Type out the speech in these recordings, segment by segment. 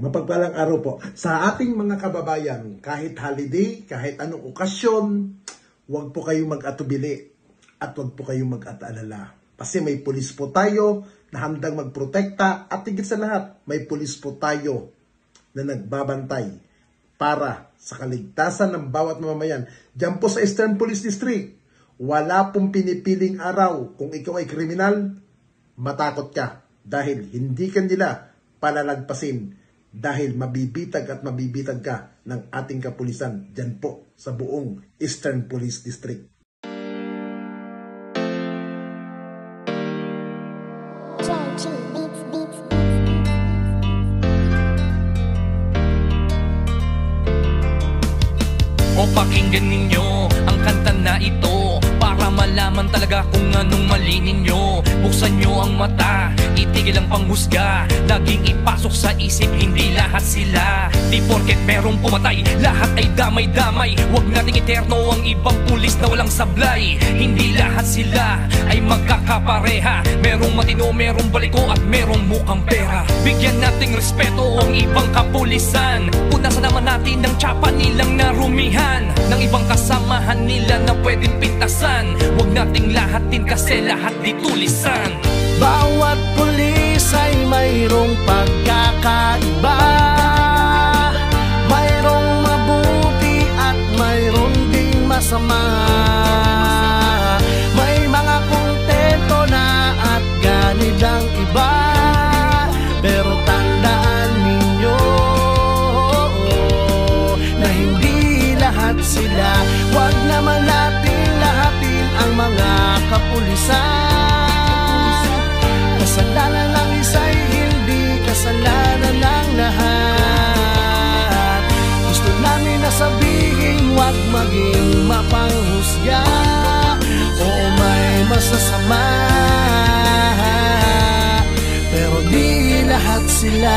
Mapagpalang araw po sa ating mga kababayan. Kahit holiday, kahit anong okasyon, huwag po kayong mag-atubili at huwag po kayong mag-ataalala. Kasi may pulis po tayo na handang magprotekta at higit sa lahat, may pulis po tayo na nagbabantay para sa kaligtasan ng bawat mamamayan. Diyan po sa Eastern Police District, wala pong pinipiling araw. Kung ikaw ay kriminal, matakot ka dahil hindi ka nila palalagpasin. Dahil mabibitag at mabibitag ka ng ating kapulisan dyan po sa buong Eastern Police District. O pakinggan ninyo ang kanta na ito para malaman talaga kung anong mali ninyo. Buksan nyo ang mata, itigil ang panghusga. Laging ipasok sa isip, hindi lahat sila. Di porket merong pumatay, lahat ay damay-damay. Huwag nating eterno ang ibang pulis na walang sablay. Hindi lahat sila ay magkakapareha. Merong matino, merong baliko at merong mukhang pera. Bigyan nating respeto ang ibang kapulisan. Punasan naman natin ng tsapa nilang narumihan, ng ibang kasamahan nila na pwedeng pintasan. Huwag nating lahatin kasi lahat di tulisan. Bawat pulis ay mayroong pagkakaiba. Mayroong mabuti at mayroong ding masama. May mga kontento na at ganid ang iba. Pero tandaan ninyo na hindi lahat sila. Huwag naman natin lahatin ang mga kapulisan. Kasalanan ng isa'y hindi kasalanan ng lahat. Gusto namin na sabihin, huwag maging mapanghusga o may masasama. Pero di lahat sila.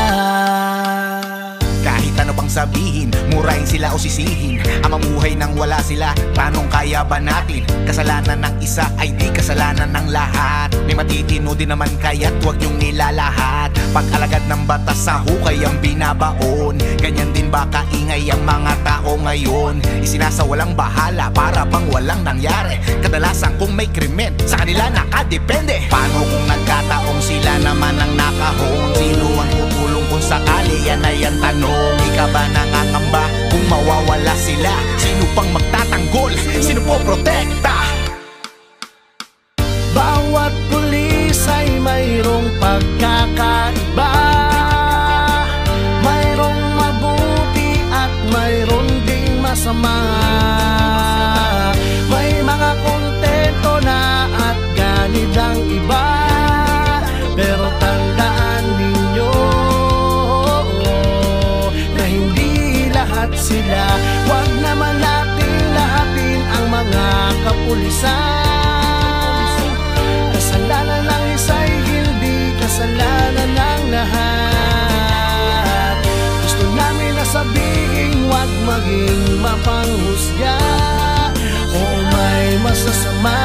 Kahit ano pang sabihin, murahin sila o sisihin, ang mamuhay nang wala sila, tanong kaya ba natin? Kasalanan ng isa ay di kasalanan ng lahat. May matitino din naman kaya't huwag niyong nilalahat. Pag-alagad ng batas sa hukay ang binabaon. Ganyan din ba kaingay ang mga tao ngayon? Isinasawalang bahala para bang walang nangyari. Kadalasan kung may krimen, sa kanila nakadepende. Paano kung nagkataong sila naman ang nakahon? Sino ang tutulong kung sakali? Yan ay ang tanong. Ikaw ba nangangamba kung mawawala sila? Sino pang magtatanggol? Sino po protekta? Bawat pulis ay mayroong pagkakaiba. Mayroong mabuti at mayroong ding masama. May mga kontento na at ganid ang iba. Pero tandaan ninyo na hindi lahat sila. Huwag naman natin lahatin ang mga kapulisan. Kasalanan ng isa'y hindi kasalanan ng lahat. Gusto namin na sabihin, huwag maging mapanghusga o may masasama.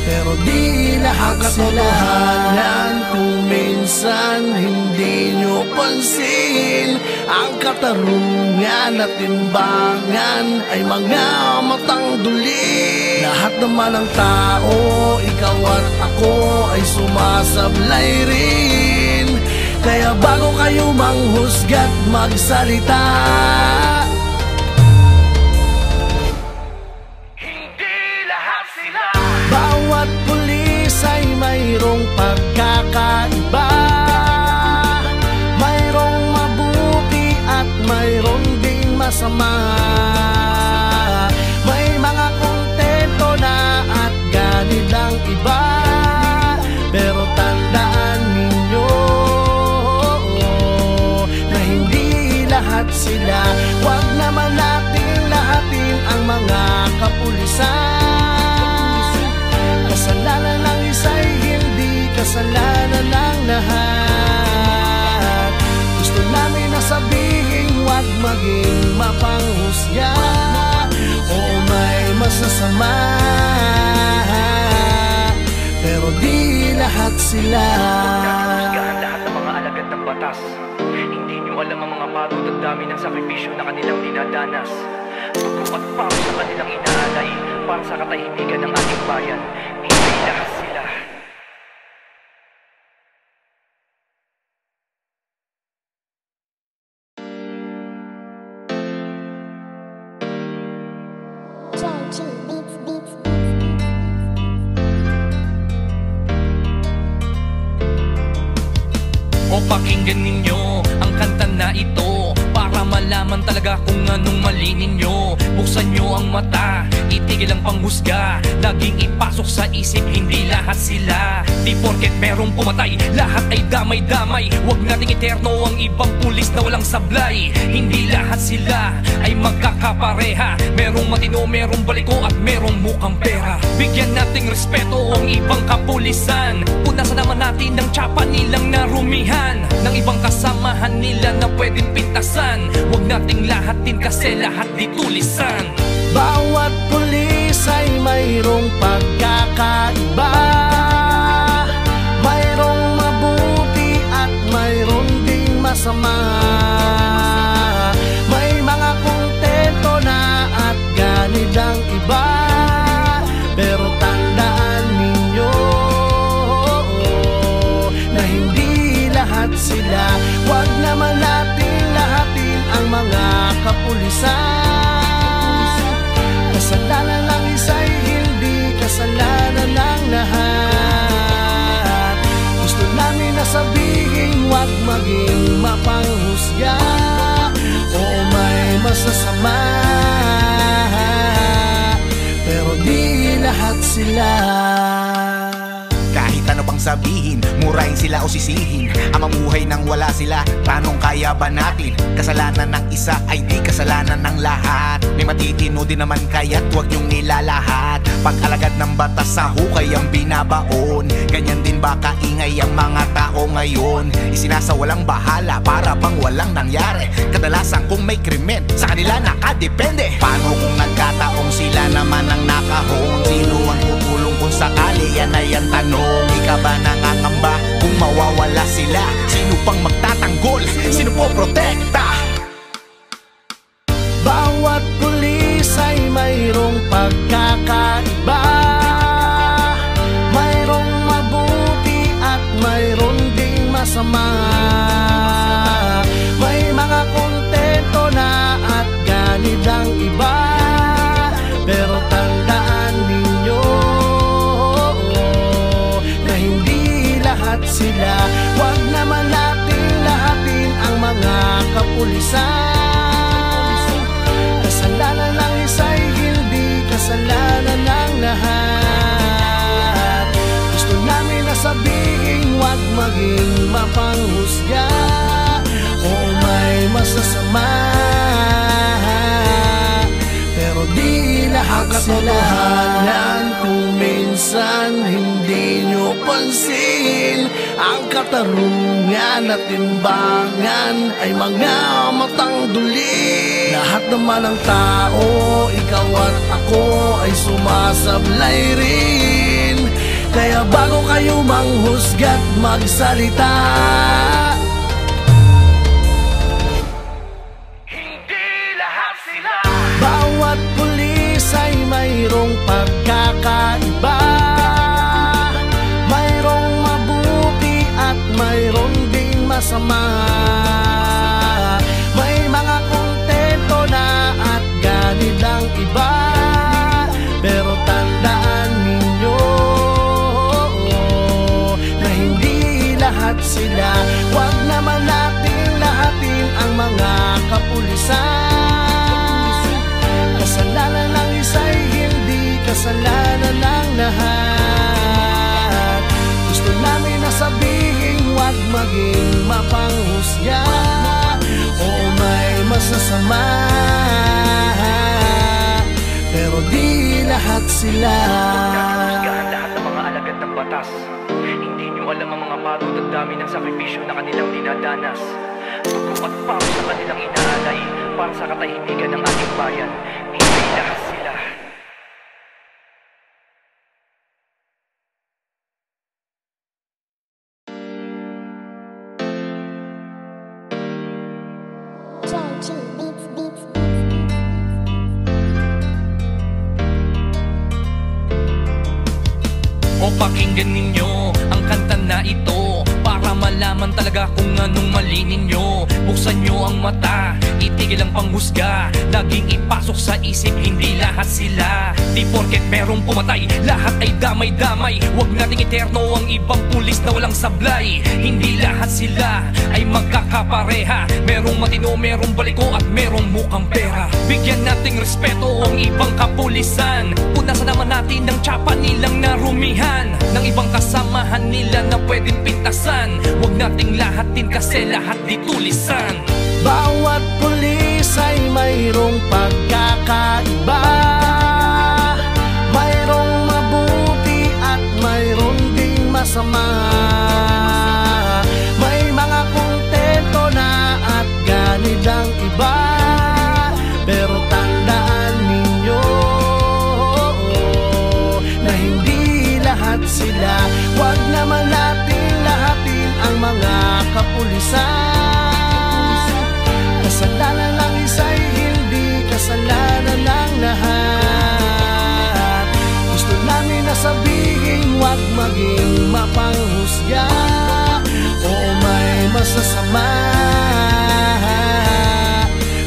Pero di lahat sila. Kung minsan hindi nyo pansin, ang katarungan at timbangan ay mga matang duli. Lahat naman ng tao, ikaw at ako ay sumasablay rin. Kaya bago kayo manghusga't magsalita, Hindi lahat sila. bawat pulis ay mayroong pagkakaiba. Mayroong mabuti at mayroong ding masama. May mga kontento na at ganid ang iba. Pero tandaan ninyo na hindi lahat sila. Huwag naman natin lahatin ang mga kapulisan. Kasalanan ng isa'y hindi kasalanan ng lahat. Gusto namin na sabihin, huwag maging mapanghusga o may masasama. Pero di lahat sila. Lahat ng mga alagad ng batas. Hindi nyo alam ang mga pagod at dami ng sakripisyo na kanilang dinadanas. Dugo at pawis sa kanilang inaalay para sa katahimikan ng ating bayan. Hindi lahat sila. O pakinggan ninyo ang kanta na ito para malaman talaga kung anong mali ninyo. Buksan nyo ang mata, itigil ang panghusga. Laging ipasok sa isip, hindi lahat sila. Di porket merong pumatay, lahat ay damay-damay. Huwag nating eterno ang ibang pulis na walang sablay. Hindi lahat sila ay magkakapareha. Merong matino, merong baliko at merong mukhang pera. Bigyan nating respeto ang ibang kapulisan. Punasan naman natin ang tsapa nilang narumihan ng ibang kasamahan nila na pwedeng pintasan. Huwag nating lahatin kasi lahat di tulisan. Bawat pulis ay mayroong pagkakaiba. Mayroong mabuti at mayroong ding masama. May mga kontento na at ganid ang iba. Pero tandaan ninyo na hindi lahat sila. Huwag naman natin lahatin ang mga kapulisan. Kasalanan ng isa'y hindi kasalanan ng lahat. Gusto namin na sabihin huwag maging mapanghusga. Oo, may masasama, pero di lahat sila. Kahit ano pang sabihin, murahin sila o sisihin, ang mamuhay nang wala sila, tanong kaya ba natin? Kasalanan ng isa ay di kasalanan ng lahat. May matitino din naman kaya't huwag niyong nilalahat. Pag-alagad ng batas sa hukay ang binabaon. Ganyan din ba kaingay ang mga tao ngayon? Isinasawalang bahala para bang walang nangyari. Kadalasan kung may krimen, sa kanila nakadepende. Paano kung nagkataong sila naman ang nakahon? Sino ang tutulong kung sakali? Yan ay ang tanong. Ika ba nangangamba kung mawawala sila? Sino pang magtatanggol? Sino po protekta? Bawat pulis ay mayroong pagkakaiba. Mayroong mabuti at mayroong ding masama. May mga kontento na at ganid ang iba. Pero tandaan ninyo na hindi lahat sila. Huwag naman natin lahatin ang mga kapulisan. Kasalanan ng isa'y hindi kasalanan ng lahat. Gusto namin na sabihin huwag maging mapanghusga. Oo, may masasama, pero di lahat sila. Kung minsan hindi nyo pansin, ang katarungan at timbangan ay mga matang duli. Lahat naman ng tao, ikaw at ako ay sumasablay rin. Kaya bago kayo manghusga't magsalita, Hindi lahat sila. bawat pulis ay mayroong pagkakaiba. Mayroong mabuti at mayroong ding masama. May mga kontento na at ganid ang iba. Pero tandaan ninyo na hindi lahat sila. Huwag naman natin lahatin ang mga kapulisan. Kasalanan ng isa'y hindi kasalanan ng lahat. Gusto namin na sabihin huwag maging mapanghusga. Oo, may masasama, pero di lahat sila. Husgahan lahat ng mga alagad ng batas. Hindi nyo alam ang mga pagod at dami ng sakripisyo na kanilang dinadanas. Dugo at pawis sa kanilang inaalay para sa katahimikan ng ating bayan. Hindi lahat sila. O pakinggan ninyo ang kanta na ito para malaman talaga kung anong mali ninyo. Buksan nyo ang mata, itigil ang panghusga. Laging ipasok sa isip, hindi lahat sila. Di porket merong pumatay, lahat ay damay-damay. Huwag nating eterno ang ibang pulis na walang sablay. Hindi lahat sila ay magkakapareha. Merong matino, merong baliko at merong mukhang pera. Bigyan nating respeto ang ibang kapulisan. Punasan naman natin ang tsapa nilang narumihan ng ibang kasamahan nila na pwedeng pintasan. Huwag nating lahatin kasi lahat di tulisan. Bawat pulis ay mayroong pagkakaiba. Mayroong mabuti at mayroong ding masama. May mga kontento na at ganid ang iba. Pero tandaan ninyo na hindi lahat sila. Huwag naman natin lahatin ang mga kapulisan. Kasalanan ng isa'y hindi kasalanan ng lahat. Gusto namin na sabihin, huwag maging mapanghusga. Oo, may masasama,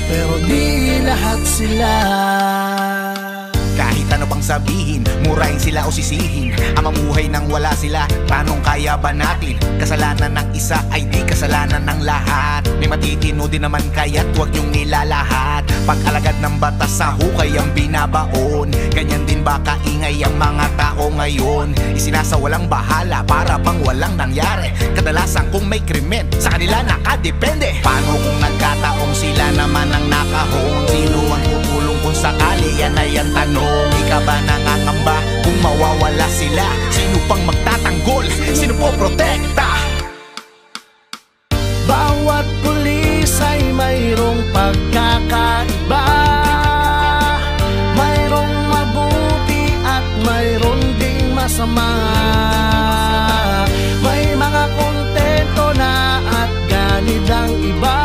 pero di lahat sila. Kahit ano pang sabihin, murahin sila o sisihin, ang mamuhay nang wala sila, tanong kaya ba natin? Kasalanan ng isa ay di kasalanan ng lahat. May matitino din naman kaya't huwag niyong nilalahat. Pag-alagad ng batas sa hukay ang binabaon. Ganyan din ba kaingay ang mga tao ngayon? Isinasawalang bahala para bang walang nangyari. Kadalasan kung may krimen, sa kanila nakadepende. Paano kung nagkataong sila naman ang nakahon? Sino ang tutulong kung sakali? Yan ay ang tanong. Ikaw ba nangangamba kung mawawala sila? Sino pang magtatanggol? Sino po protekta? Bawat pulis ay mayroong pagkakaiba. Mayroong mabuti at mayroong ding masama. May mga kontento na at ganid ang iba.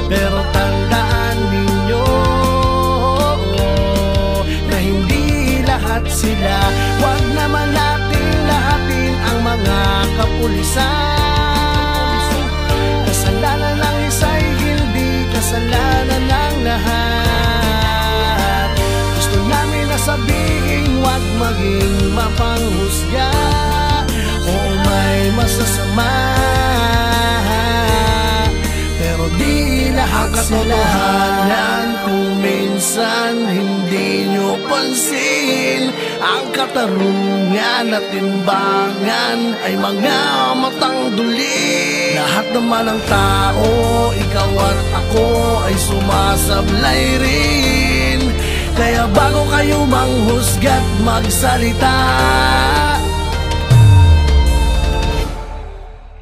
Pero tandaan ninyo na hindi lahat sila. Huwag naman natin lahatin ang mga kapulisan. Kasalanan ng isa'y hindi kasalanan ng lahat. Gusto namin na sabihin, huwag maging mapanghusga. Oo, may masasama, pero di lahat sila. Kung minsan hindi nyo pansin, ang katarungan at timbangan ay mga matang duli. Lahat naman ng tao, ikaw at ako ay sumasablay rin. Kaya bago kayo manghusga't magsalita,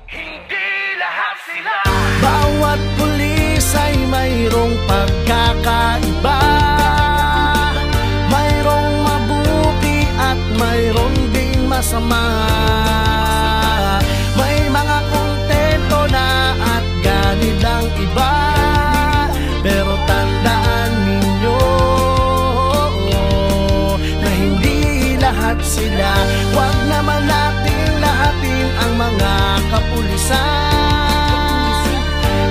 Hindi lahat sila. bawat pulis ay mayroong pagkakaiba. Mayroong mabuti at mayroong ding masama. May mga kontento na at ganid ang iba. Pero tandaan ninyo na hindi lahat sila. Huwag naman natin lahatin ang mga kapulisan.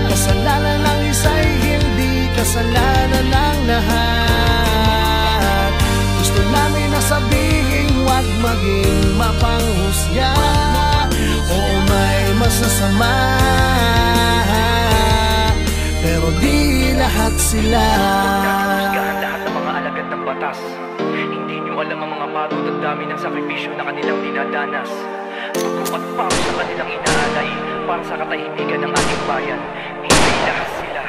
Kasalanan ng isa'y hindi kasalanan ng lahat. Gusto namin na sabihin, huwag maging mapanghusga. Oo, may masasama, pero di lahat sila. Husgahan lahat ng mga alagad ng batas. Hindi nyo alam ang mga pagod at dami ng sakripisyo na kanilang dinadanas. Dugo at pawis sa kanilang inaalay para sa katahimikan ng ating bayan. Hindi lahat sila.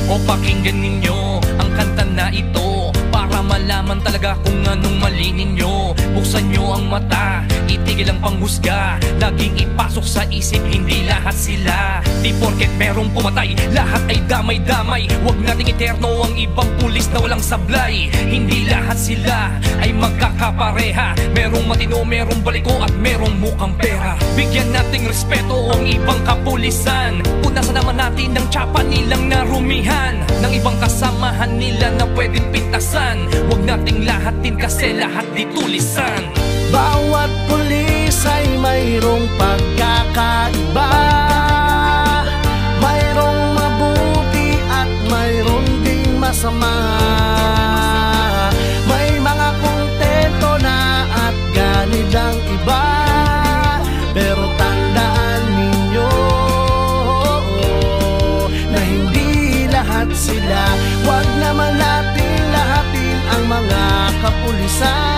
O pakinggan ninyo ang kanta na ito para malaman talaga kung anong mali ninyo. Buksan nyo ang mata, mata, itigil ang panghusga. Laging ipasok sa isip, hindi lahat sila. Di porket merong pumatay, lahat ay damay-damay. Huwag nating eterno ang ibang pulis na walang sablay. Hindi lahat sila ay magkakapareha. Merong matino, merong baliko at merong mukhang pera. Bigyan nating respeto ang ibang kapulisan. Punasan naman natin ng tsapa nilang narumihan, ng ibang kasamahan nila na pwedeng pintasan. Huwag nating lahatin kasi lahat di tulisan. Bawat pulis ay mayroong pagkakaiba, mayroong mabuti at mayroong ding masama. May mga kontento na at ganid ang iba, pero tandaan ninyo na hindi lahat sila. Huwag naman natin lahatin ang mga kapulisan.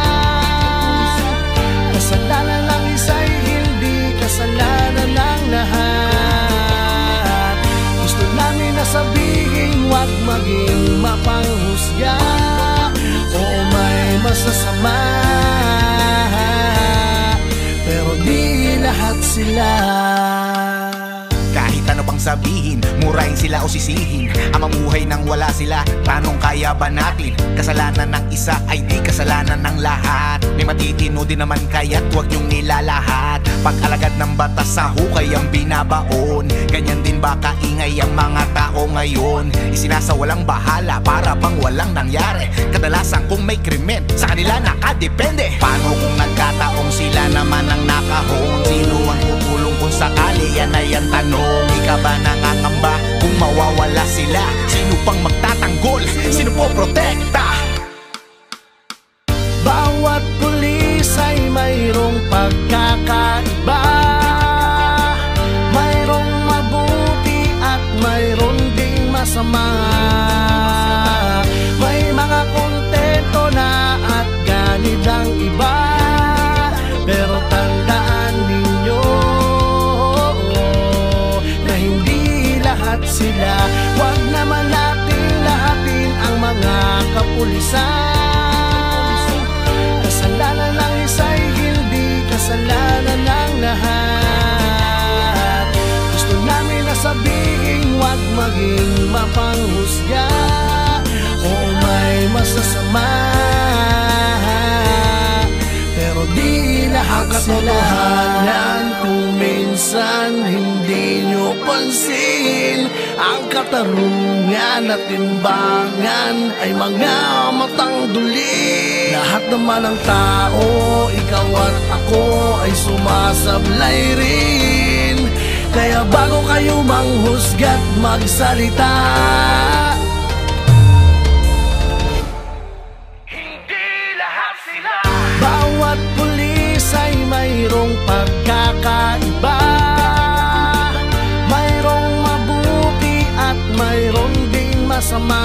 Kasalanan ng isa'y hindi kasalanan ng lahat. Gusto namin na sabihin, huwag maging mapanghusga o may masasama, pero di lahat sila. Kahit ano pang sabihin, murahin sila o sisihin, ang mamuhay nang wala sila, tanong kaya ba natin? Kasalanan ng isa ay di kasalanan ng lahat. May matitino din naman kaya't huwag niyong nilalahat. Pag-alagad ng batas sa hukay ang binabaon, ganyan din ba kaingay ang mga tao ngayon? Isinasawalang bahala para bang walang nangyari. Kadalasan kung may krimen, sa kanila nakadepende. Paano kung nagkataong sila naman ang nakahon? Sino ang tutulong kung sakali? Yan ay ang tanong. Ika ba nangangamba kung mawawala sila? Sino pang magtatanggol? Sino po protekta? Bawat pulis ay mayroong pagkakaiba, mayroong mabuti at mayroong ding masama. May mga kontento na at ganid ang iba, pero tandaan ninyo na hindi lahat sila. Huwag naman natin lahatin ang mga kapulisan. Kasalanan ng isa'y hindi kasalanan ng lahat. Gusto namin na sabihin, huwag maging mapanghusga o may masasama, pero di lahat sila. Kung minsan hindi nyo pansin, ang katarungan at timbangan ay mga matang duli. Lahat naman ng tao, ikaw at ako ay sumasablay rin. Kaya bago kayo manghusga't magsalita, Hindi lahat sila. bawat pulis ay mayroong pagkakaiba, mayroong mabuti at mayroong ding masama.